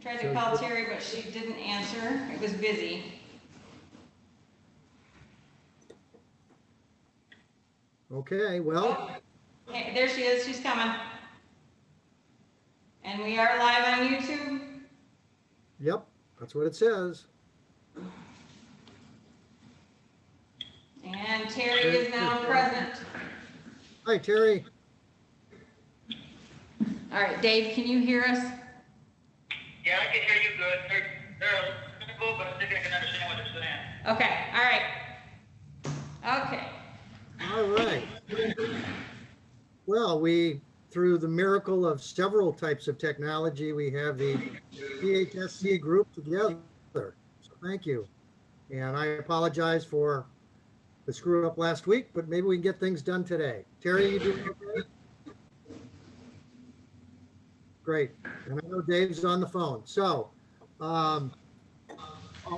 Tried to call Terry, but she didn't answer. It was busy. Okay, well, Oh, hey, there she is. She's coming. And we are live on YouTube. yep, that's what it says. And Terry is now present. Hi, Terry. All right, Dave, can you hear us? Yeah, I can hear you good. They're a little, but I think I can understand what they're saying. Okay, all right. Okay. All right. Well, through the miracle of several types of technology, we have the PHSC group together. So thank you. And I apologize for the screw up last week, but maybe we can get things done today. Terry, you doing okay? Great. And I know Dave's on the phone. So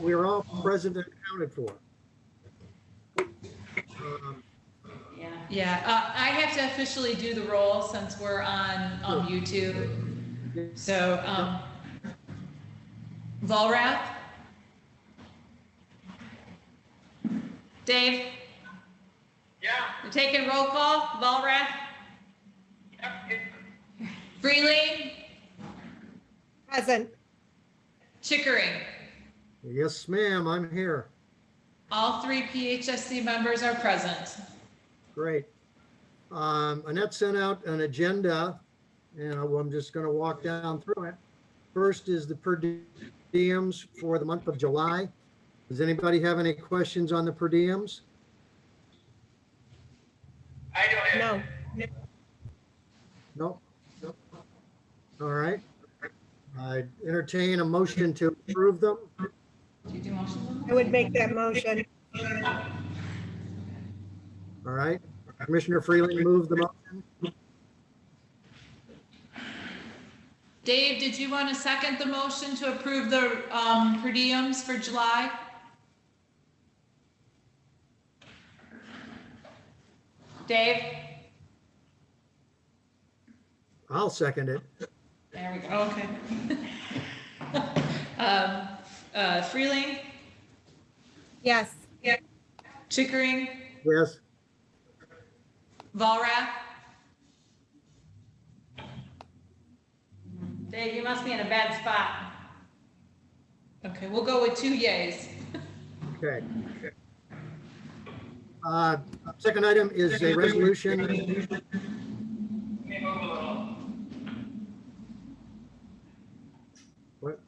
we're all present and accounted for. I have to officially do the roll since we're on YouTube. So, Volrath? Dave, Yeah, you're taking roll call. Volrath, yep, Freely, Present. Chickering. Yes, ma'am, I'm here. All three PHSC members are present. Great. Annette sent out an agenda, and I'm just going to walk down through it. First is the per diems for the month of July. Does anybody have any questions on the per diems? I don't have. No. Nope. All right. I entertain a motion to approve them. Do you do motion? I would make that motion. All right. Commissioner Freeland moved the motion. Dave, did you want to second the motion to approve the per diems for July? Dave? I'll second it. There we go. Okay. Freeling, Yes. Chickering, Yes. Volrath, Dave, you must be in a bad spot. okay, we'll go with 2 yays. Okay. Second item is a resolution. Let me move a little. What?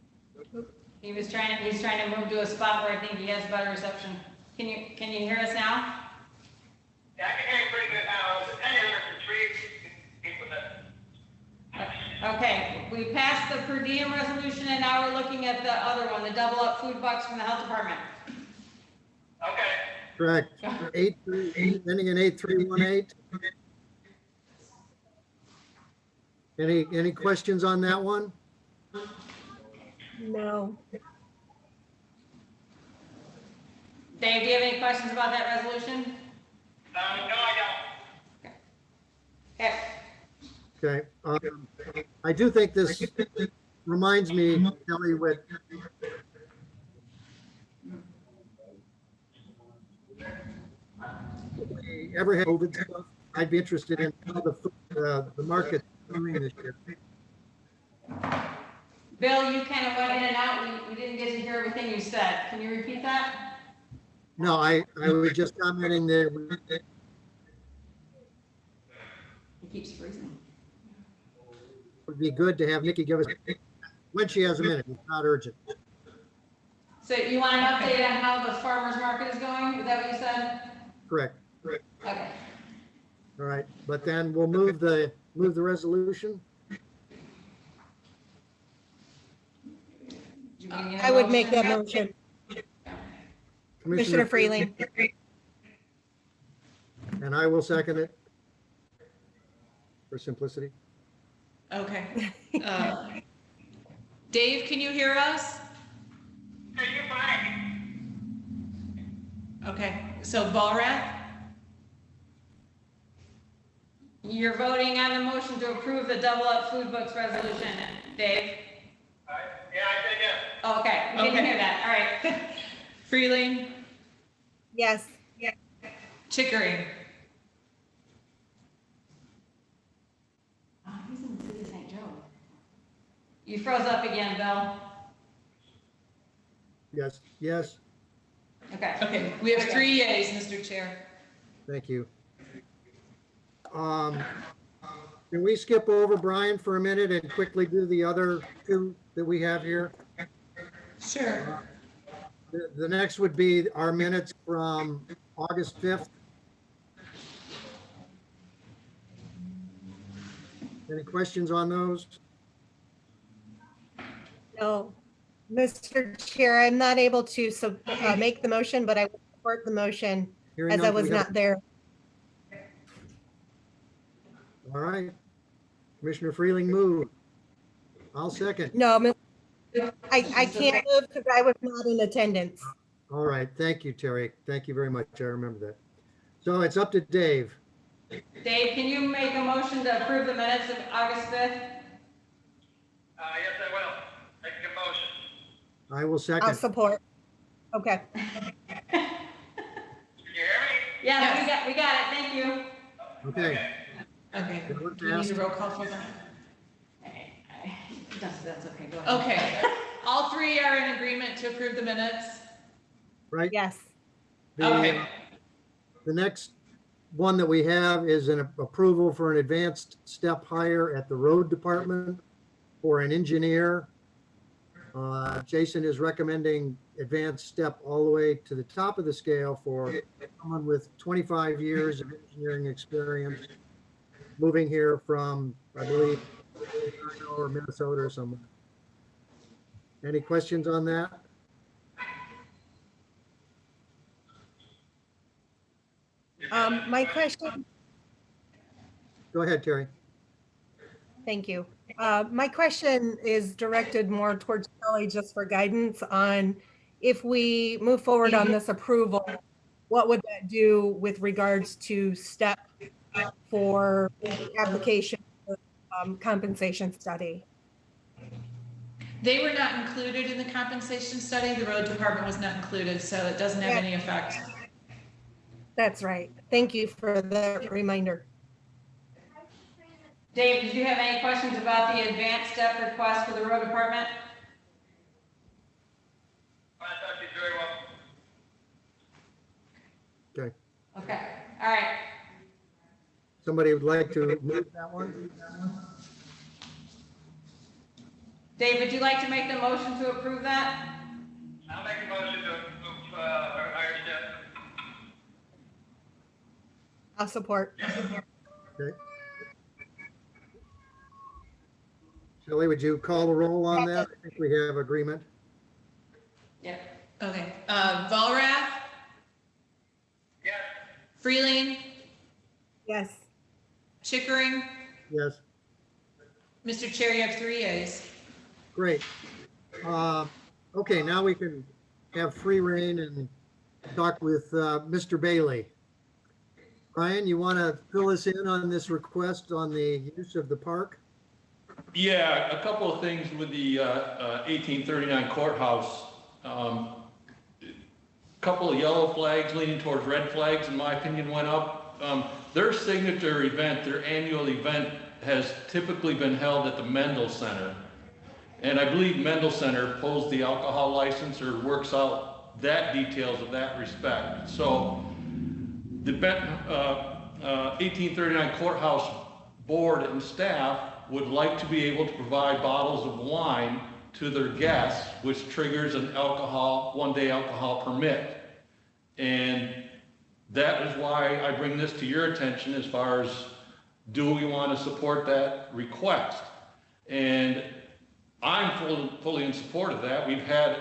He's trying to move to a spot where I think he has better reception. Can you hear us now? Yeah, I can hear you pretty good now. I was kind of hearing some trees. Okay, we passed the per diem resolution and now we're looking at the other one, the double up food bucks from the health department. Okay. Correct. 83, ending in 8318. Any questions on that one? No. Dave, do you have any questions about that resolution? No, I don't. Okay. Okay. I do think this reminds me, Kelly, what we ever had COVID stuff, I'd be interested in how the market doing this year. Bill, you kind of went in and out. We didn't get to hear everything you said. Can you repeat that? No, I was just commenting that It keeps freezing. it would be good to have Nikki give us, when she has a minute, it's not urgent. So you want an update on how the farmer's market is going? Is that what you said? Correct. Okay. All right, but then we'll move the resolution. I would make that motion. Commissioner Freeling. And I will second it for simplicity. Okay. Dave, can you hear us? Hey, you're fine. Okay, so Volrath, You're voting on the motion to approve the double up food books resolution, Dave. Yeah, I said yes. Oh, okay, we didn't Okay. hear that, all right. Freeling, Yes. Chickering, Oh, he's in the city of St. Joe. You froze up again, Bill. Yes, yes, Okay. okay, we have 3 yeas, Mr. Chair. thank you. Can we skip over Brian for a minute and quickly do the other two that we have here? Sure. The next would be our minutes from August 5th. Any questions on those? No. Mr. Chair, I'm not able to make the motion, but I will support the motion Hearing as I none, was we have- not there. All right. Commissioner Freeling moved. I'll second. No, I can't move because I was not in attendance. All right, thank you, Terry. Thank you very much. I remember that. So it's up to Dave. Dave, can you make a motion to approve the minutes of August 5th? Yes, I will. Make a motion. I will I'll second. support. Okay. Can you hear me? Yeah, we got it, thank you. Okay. Okay, Good work, do we need Cass. a roll call for that? That's okay, go ahead. Okay, all 3 are in agreement to approve the minutes? Right? Yes. Okay. The next one that we have is an approval for an advanced step hire at the road department for an engineer. Jason is recommending advanced step all the way to the top of the scale for someone with 25 years of engineering experience, moving here from, I believe, Chicago or Minnesota or somewhere. Any questions on that? My question, Go ahead, Terry. thank you. My question is directed more towards Kelly just for guidance on if we move forward on this approval, what would that do with regards to step for the application for, compensation study? They were not included in the compensation study. The road department was not included, so it doesn't have any effect. That's right. Thank you for the reminder. Dave, did you have any questions about the advanced step request for the road department? I thought you very well. Okay. Okay, all right. Somebody would like to move that one? Dave, would you like to make the motion to approve that? I'll make a motion to move, our higher step. I'll support. Okay. Shelley, would you call the roll on that? I think we have agreement. Yep. Okay, Volrath, Yes. Freeling, Yes. Chickering, Yes, Mr. Chair, you have 3 yeas. great. Okay, now we can have free reign and talk with Mr. Bailey. Brian, you want to fill us in on this request on the use of the park? Yeah, a couple of things with the 1839 courthouse. Couple of yellow flags leaning towards red flags, in my opinion, went up. Their signature event, their annual event, has typically been held at the Mendel Center. And I believe Mendel Center pulls the alcohol license or works out that details of that respect. So the 1839 courthouse board and staff would like to be able to provide bottles of wine to their guests, which triggers an one-day alcohol permit. And that is why I bring this to your attention as far as, do we want to support that request? And I'm fully in support of that. We've had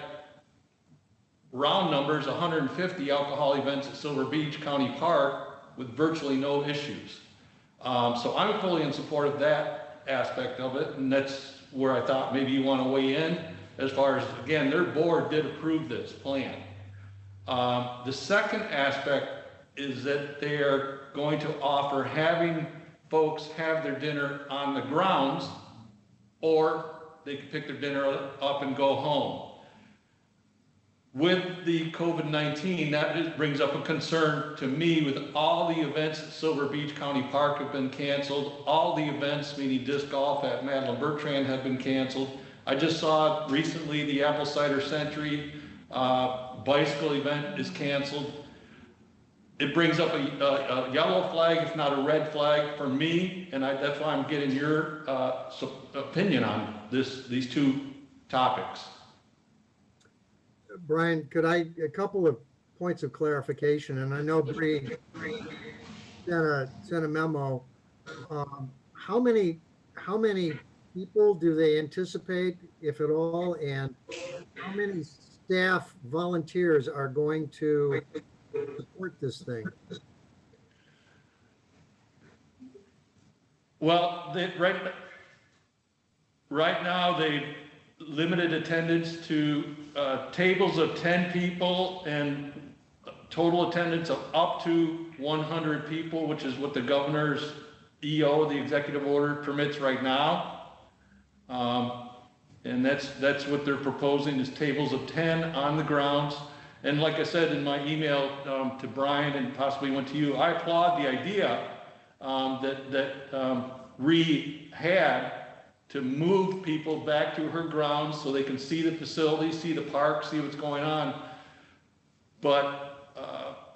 round numbers, 150 alcohol events at Silver Beach County Park with virtually no issues. So I'm fully in support of that aspect of it, and that's where I thought maybe you want to weigh in as far as, again, their board did approve this plan. The second aspect is that they are going to offer having folks have their dinner on the grounds or they could pick their dinner up and go home. With the COVID-19, that brings up a concern to me with all the events at Silver Beach County Park have been canceled. All the events, meaning disc golf at Madeline Bertrand, have been canceled. I just saw recently the Apple Cider Century bicycle event is canceled. It brings up a yellow flag, if not a red flag, for me, and that's why I'm getting your opinion on these two topics. Brian, a couple of points of clarification, and I know Bree sent a memo. How many people do they anticipate, if at all, and how many staff volunteers are going to support this thing? Well, right now they limited attendance to tables of 10 people and total attendance of up to 100 people, which is what the governor's EO, the executive order, permits right now. And that's what they're proposing, is tables of 10 on the grounds. And like I said in my email to Brian and possibly went to you, I applaud the idea that Ree had to move people back to her grounds so they can see the facility, see the park, see what's going on. But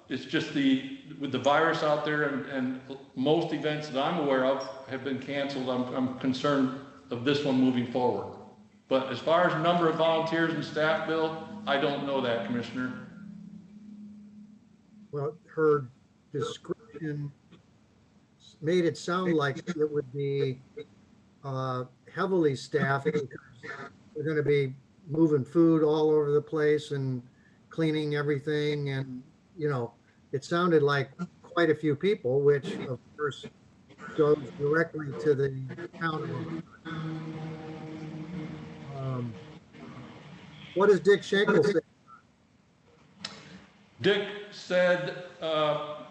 it's just with the virus out there and most events that I'm aware of have been canceled, I'm concerned of this one moving forward. But as far as number of volunteers and staff, Bill, I don't know that, Commissioner. Well, her description made it sound like it would be heavily staffed because we're going to be moving food all over the place and cleaning everything. And, it sounded like quite a few people, which of course goes directly to the county. What does Dick Schenkel say? Dick said,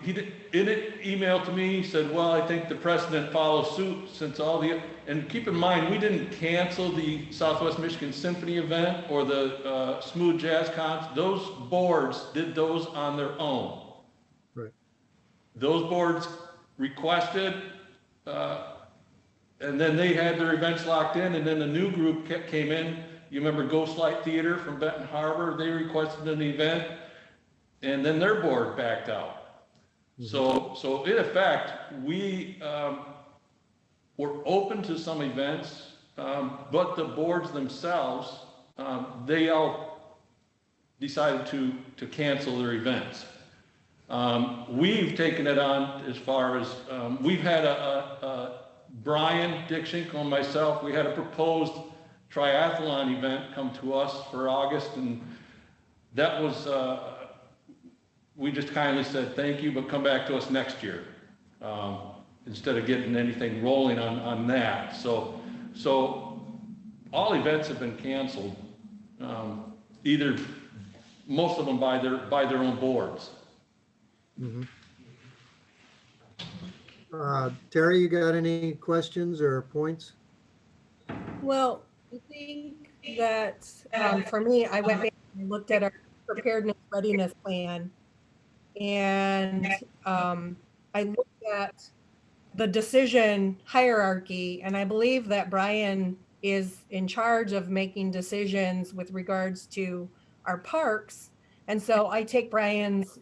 in an email to me, he said, well, I think the precedent follows suit since and keep in mind, we didn't cancel the Southwest Michigan Symphony event or the Smooth Jazz Concert. Those boards did those on their own. Right. Those boards requested, and then they had their events locked in, and then a new group came in. You remember Ghostlight Theater from Benton Harbor? They requested an event, and then their board backed out. Mm-hmm. So in effect, we were open to some events, but the boards themselves, they all decided to cancel their events. We've taken it on as far as, we've had Brian, Dick Schenkel, and myself, we had a proposed triathlon event come to us for August, and that was, we just kindly said thank you, but come back to us next year, instead of getting anything rolling on that. So all events have been canceled, either, most of them by their own boards. Mm-hmm. Terry, you got any questions or points? Well, I think that for me, I went back and looked at our preparedness readiness plan, and I looked at the decision hierarchy, and I believe that Brian is in charge of making decisions with regards to our parks. And so I take Brian's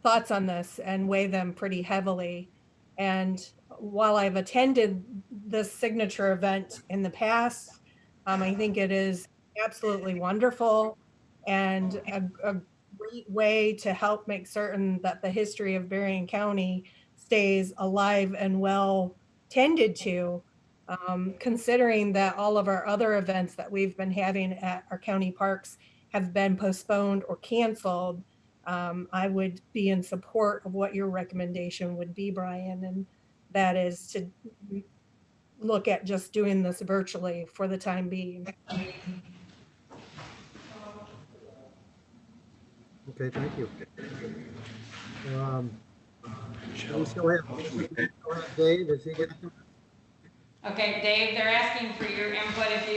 thoughts on this and weigh them pretty heavily. And while I've attended this signature event in the past, I think it is absolutely wonderful and a great way to help make certain that the history of Berrien County stays alive and well tended to, considering that all of our other events that we've been having at our county parks have been postponed or canceled. I would be in support of what your recommendation would be, Brian, and that is to look at just doing this virtually for the time being. Okay, thank you. We still have Dave, is he getting? Okay, Dave, they're asking for your input if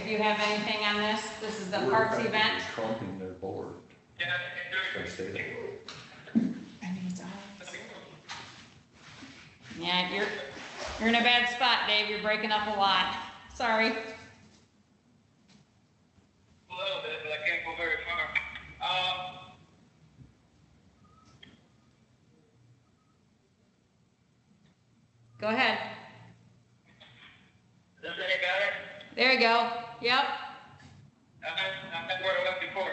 you have anything on this. This is the parks event. Trumping their board. Yeah, Should I say that? I mean, it's all. Yeah, you're in a bad spot, Dave. You're breaking up a lot. Sorry. a little bit, but I can't go very far. Go ahead. Is this any better? There you go. Yep. I'm not where I was before.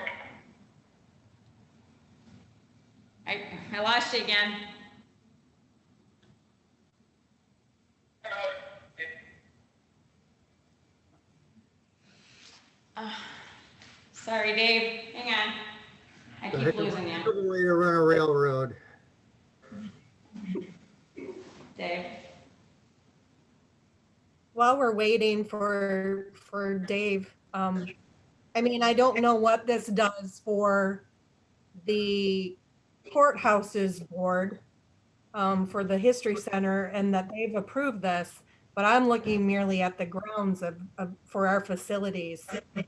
I lost you again. Sorry, Dave. Hang on. I keep losing you. Heck of a way to run a railroad. Dave. While we're waiting for Dave, I mean, I don't know what this does for the courthouse's board, for the History Center, and that they've approved this, but I'm looking merely at the grounds for our facilities for that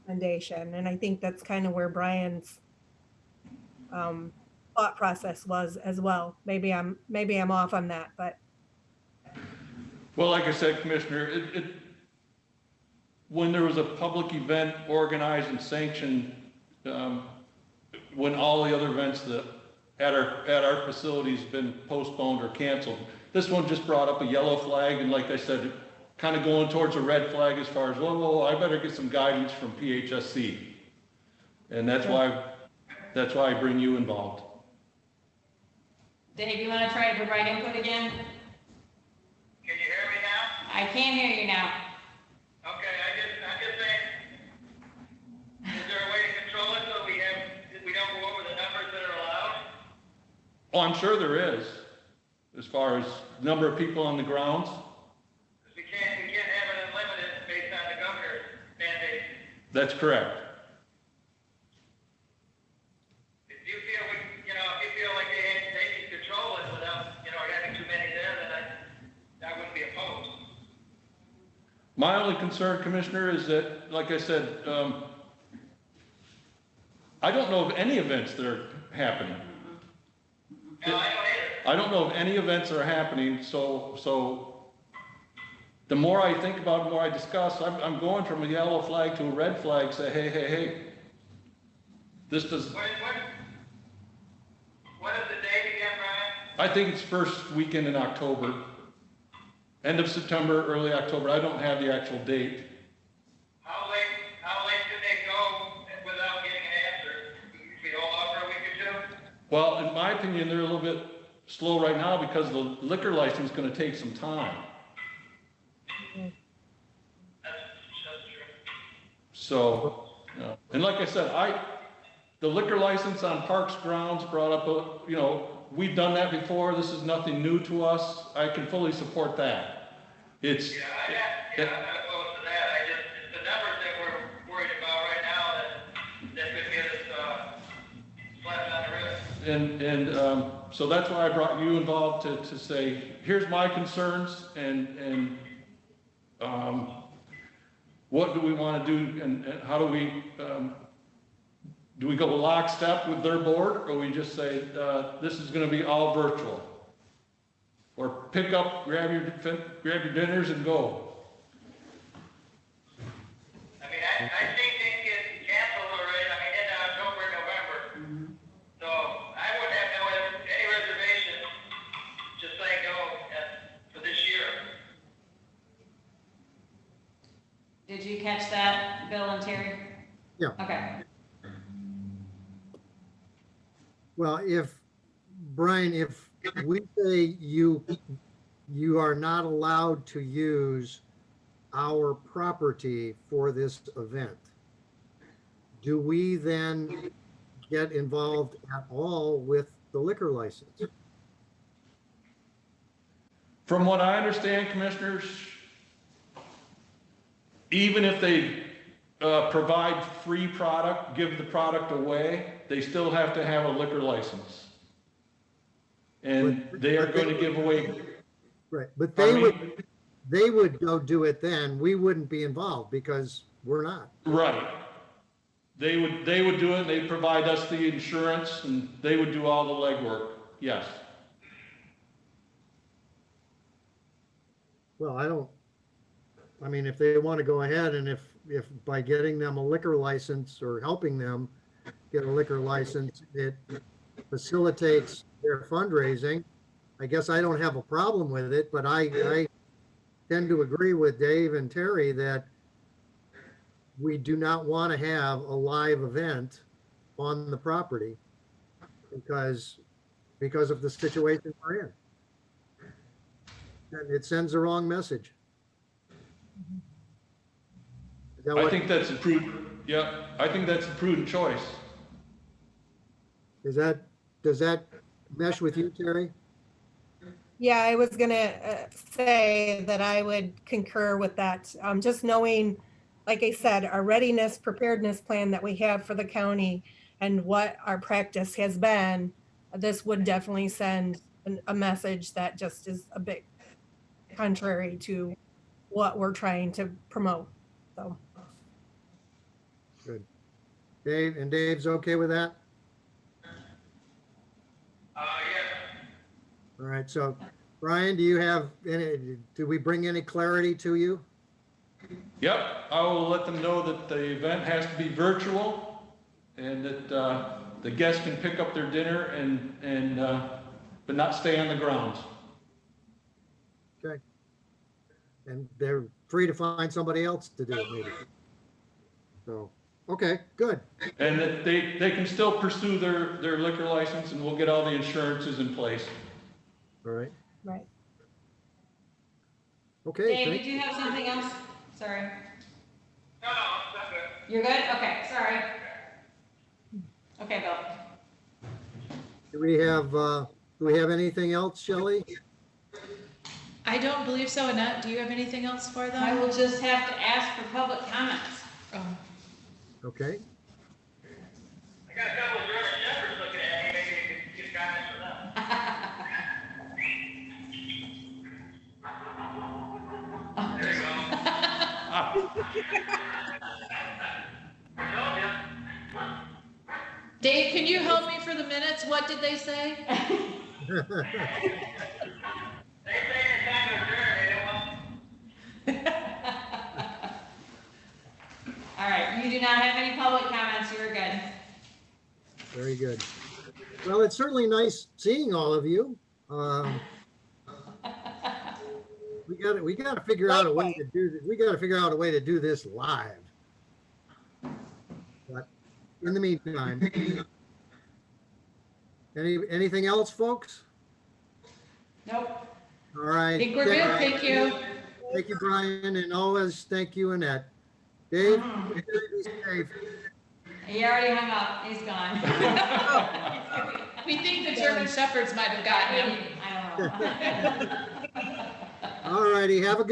recommendation, and I think that's kind of where Brian's thought process was as well. Maybe I'm off on that, but Well, like I said, Commissioner, when there was a public event organized and sanctioned, when all the other events that at our facilities been postponed or canceled, this one just brought up a yellow flag, and like I said, kind of going towards a red flag as far as, whoa, I better get some guidance from PHSC. And that's why I bring you involved. Dave, you want to try to provide input again? Can you hear me now? I can hear you now. Okay, I'm just saying, is there a way to control it so we don't go over the numbers that are allowed? Oh, I'm sure there is, as far as number of people on the grounds. Because we can't have it unlimited based on the governor's mandate. That's correct. If you feel like they can control it without, having too many there, then I wouldn't be opposed. My only concern, Commissioner, is that, like I said, I don't know of any events that are happening. No, I don't either. I don't know of any events that are happening, so the more I think about it, the more I discuss, I'm going from a yellow flag to a red flag, say, hey. This does, What is the date again, Brian? I think it's first weekend in October, end of September, early October. I don't have the actual date. How late can they go without getting an answer? We hold off for a week or two? Well, in my opinion, they're a little bit slow right now because the liquor license is gonna take some time. That's true. So, and like I said, the liquor license on parks grounds brought up, we've done that before. This is nothing new to us. I can fully support that. It's, Yeah, I'm not opposed to that. It's the numbers that we're worried about right now that could get us slapped on the wrist. so that's why I brought you involved to say, here's my concerns and what do we want to do and how do we go lockstep with their board, or we just say, this is going to be all virtual? Or pick up, grab your dinners and go. I mean, I've seen things get canceled already, in October, November. So I wouldn't have any reservation, just saying go for this year. Did you catch that, Bill and Terry? Yeah. Okay. Well, Brian, if we say you are not allowed to use our property for this event, do we then get involved at all with the liquor license? From what I understand, Commissioners, even if they provide free product, give the product away, they still have to have a liquor license. And they are going to give away, Right, but Pardon me? they would go do it then, we wouldn't be involved because we're not. Right. They would do it, they'd provide us the insurance, and they would do all the legwork, yes. Well, I mean, if they want to go ahead and if by getting them a liquor license or helping them get a liquor license, it facilitates their fundraising, I guess I don't have a problem with it, but I tend to agree with Dave and Terry that we do not want to have a live event on the property because of the situation we're in. And it sends the wrong message. Is that I what- think that's a prudent, yeah, I think that's a prudent choice. does that mesh with you, Terry? Yeah, I was gonna say that I would concur with that. Just knowing, like I said, our readiness, preparedness plan that we have for the county and what our practice has been, this would definitely send a message that just is a bit contrary to what we're trying to promote. So, Dave, and Dave's okay with that? Yes. All right, so Brian, do we bring any clarity to you? Yep, I will let them know that the event has to be virtual and that the guests can pick up their dinner but not stay on the grounds. Okay. And they're free to find somebody else to do it maybe. So, okay, good. And that they can still pursue their liquor license and we'll get all the insurances in place. All right. right. Okay, Dave, thank did you have something else? Sorry. No, that's good. You're good? Okay, sorry. Okay, Bill. do we have anything else, Shelley? I don't believe so. Annette, do you have anything else for them? I will just have to ask for public comments. Oh. Okay, I got a couple of German shepherds looking at me, maybe you could get comments from them. There you go. I told ya. Dave, can you help me for the minutes? What did they say? They say it's time to adjourn, they don't want. All right, you do not have any public comments, you are good. very good. Well, it's certainly nice seeing all of you. We gotta figure out a way to do this. We gotta figure out a way to do this live. But in the meantime, anything else, folks? Nope. All right. I think we're good. Thank you. Thank you, Brian, and always thank you, Annette. Dave, be safe. He already hung up, he's gone. We think the German Shepherds might have gotten him. I don't know. All righty, have a good